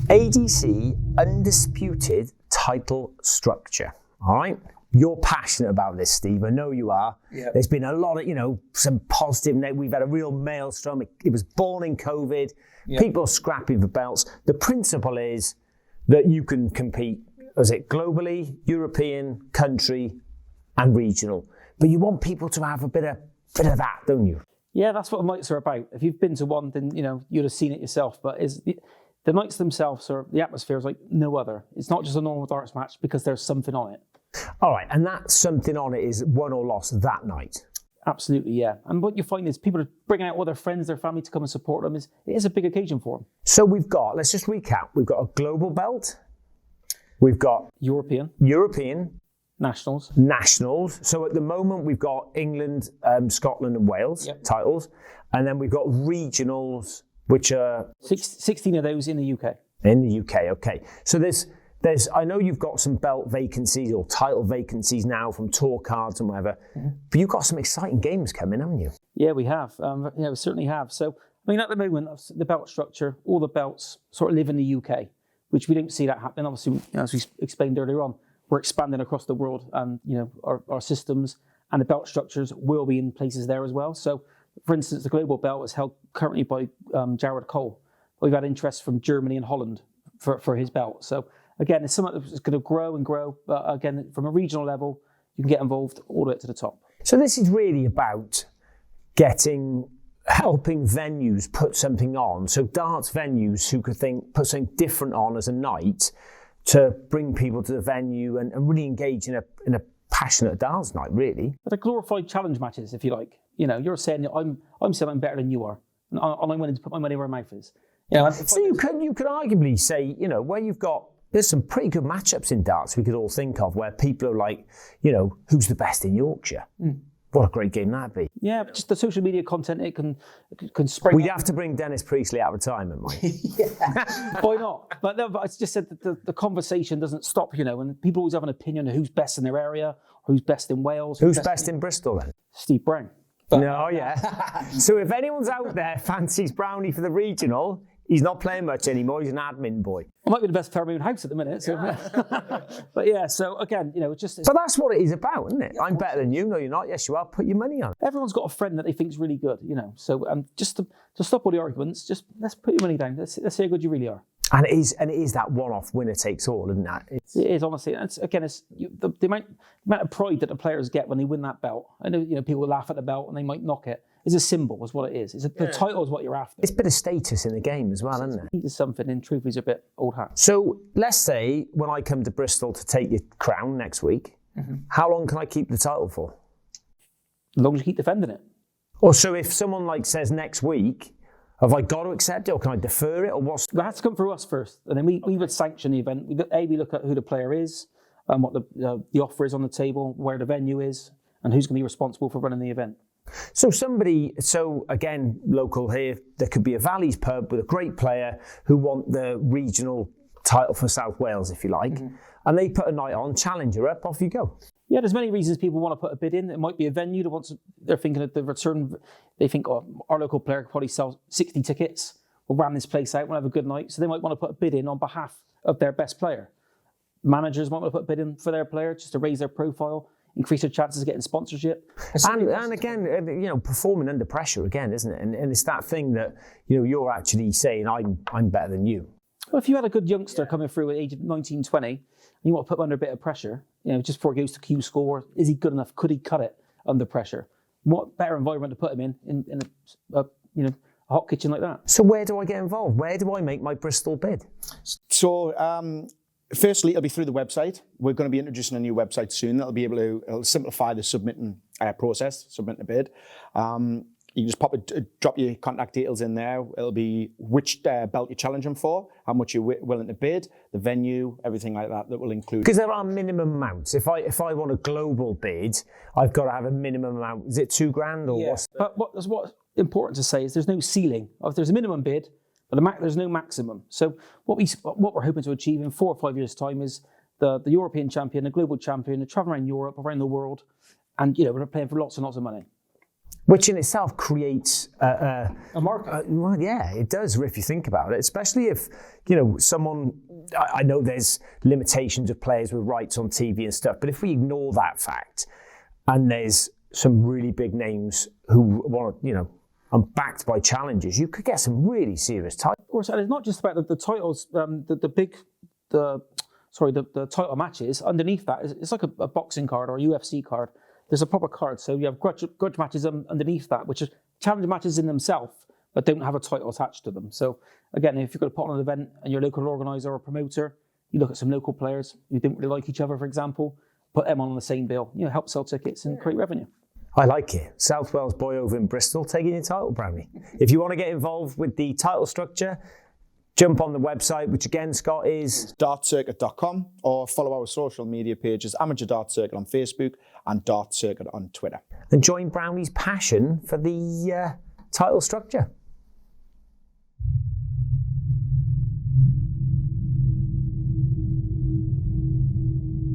ADC, Undisputed title structure. All right? You're passionate about this, Steve. I know you are. Yep. There's been a lot of, some positive. We've had a real maelstrom. It was born in COVID. Yep. People are scrapping for belts. The principle is that you can compete, globally, European, country, and regional. But you want people to have a bit of that, don't you? Yeah, that's what the nights are about. If you've been to one, then you'd have seen it yourself. But the nights themselves, or the atmosphere is like no other. It's not just a normal darts match because there's something on it. All right, and that something on it is won or lost that night. Absolutely, yeah. And what you find is people are bringing out all their friends, their family to come and support them. It is a big occasion for them. So let's just recap. We've got a global belt. We've got European. Nationals. So at the moment, we've got England, Scotland and Wales titles. And then we've got regionals, which are... 16 of those in the UK. In the UK, okay. So there's I know you've got some belt vacancies or title vacancies now from tour cards and whatever, but you've got some exciting games coming, haven't you? Yeah, we have. We certainly have. So, at the moment, the belt structure, all the belts sort of live in the UK, which we don't see that happening. Obviously, as we explained earlier on, we're expanding across the world and, our systems and the belt structures will be in places there as well. So, for instance, the global belt is held currently by Jared Cole. We've had interest from Germany and Holland for his belt. So, again, it's something that's going to grow and grow. But again, from a regional level, you can get involved all the way to the top. So this is really about helping venues put something on. So darts venues who could put something different on as a night to bring people to the venue and really engage in a passionate darts night, really. But they're glorified challenge matches, if you like. You're saying I'm saying I'm better than you are, and I'm willing to put my money where my mouth is. So you could arguably say, where you've got. There's some pretty good matchups in darts we could all think of where people are like, who's the best in Yorkshire? What a great game that'd be. Yeah, but just the social media content, it can spring. We'd have to bring Dennis Priestley out of retirement, Mike. Yeah. Why not? But it's just said that the conversation doesn't stop, and people always have an opinion of who's best in their area, who's best in Wales. Who's best in Bristol then? Steve Brown. No, yeah. So if anyone's out there fancies Brownie for the regional, he's not playing much anymore. He's an admin boy. I might be the best player in my own house at the minute. So. But yeah, so again, it's just... But that's what it is about, isn't it? Yeah, I'm better than you. No, you're not. Yes, you are. Put your money on it. Everyone's got a friend that they think's really good, So just to stop all the arguments, just let's put your money down. Let's see how good you really are. And it is that one-off winner takes all, isn't that? It is, honestly. It's the amount of pride that the players get when they win that belt. I know, people laugh at the belt and they might knock it. It's a symbol, is what it is. The title is what you're after. It's a bit of status in the game as well, isn't it? It is something, in truth, is a bit old hat. So let's say when I come to Bristol to take your crown next week, how long can I keep the title for? As long as you keep defending it. Or so if someone like says next week, have I got to accept it or can I defer it or what's... That has to come through us first. And then we would sanction the event. We look at who the player is and what the offer is on the table, where the venue is, and who's going to be responsible for running the event. So again, local here, there could be a Valleys pub with a great player who want the regional title for South Wales, if you like, and they put a night on, challenger up, off you go. Yeah, there's many reasons people want to put a bid in. It might be a venue that they're thinking of the return. They think, our local player could probably sell 60 tickets. We'll ram this place out, we'll have a good night. So they might want to put a bid in on behalf of their best player. Managers might want to put a bid in for their player just to raise their profile, increase their chances of getting sponsorship. And again, performing under pressure again, isn't it? And it's that thing that, you're actually saying, I'm better than you. Well, if you had a good youngster coming through at age of 19, 20, and you want to put him under a bit of pressure, just before he goes to Q score, is he good enough? Could he cut it under pressure? What better environment to put him in a hot kitchen like that? So where do I get involved? Where do I make my Bristol bid? So, firstly, it'll be through the website. We're going to be introducing a new website soon that'll be it'll simplify the submitting process, submitting a bid. You can just drop your contact details in there. It'll be which belt you're challenging for, how much you're willing to bid, the venue, everything like that will include. Because there are minimum amounts. If I want a global bid, I've got to have a minimum amount. Is it $2,000 or what's? But what's important to say is there's no ceiling. There's a minimum bid, but there's no maximum. So what we're hoping to achieve in 4 or 5 years' time is the European champion, the global champion, the traveling around Europe, around the world, and we're playing for lots and lots of money. Which in itself creates A market. well, yeah, it does if you think about it, especially if, someone, I know there's limitations of players with rights on TV and stuff, but if we ignore that fact and there's some really big names who want to, and backed by challengers, you could get some really serious titles. Of course, and it's not just about the titles, the title matches. Underneath that, it's like a boxing card or a UFC card. There's a proper card. So you have grudge matches underneath that, which are challenge matches in themselves, but don't have a title attached to them. So again, if you're going to put on an event and you're a local organizer or promoter, you look at some local players who didn't really like each other, for example, put them on the same bill, help sell tickets and create revenue. I like it. South Wales boy over in Bristol taking your title, Brownie. If you want to get involved with the title structure, jump on the website, which again, Scott, is dartcircuit.com, or follow our social media pages, Amateur Dart Circuit on Facebook and Dart Circuit on Twitter. And join Brownie's passion for the title structure.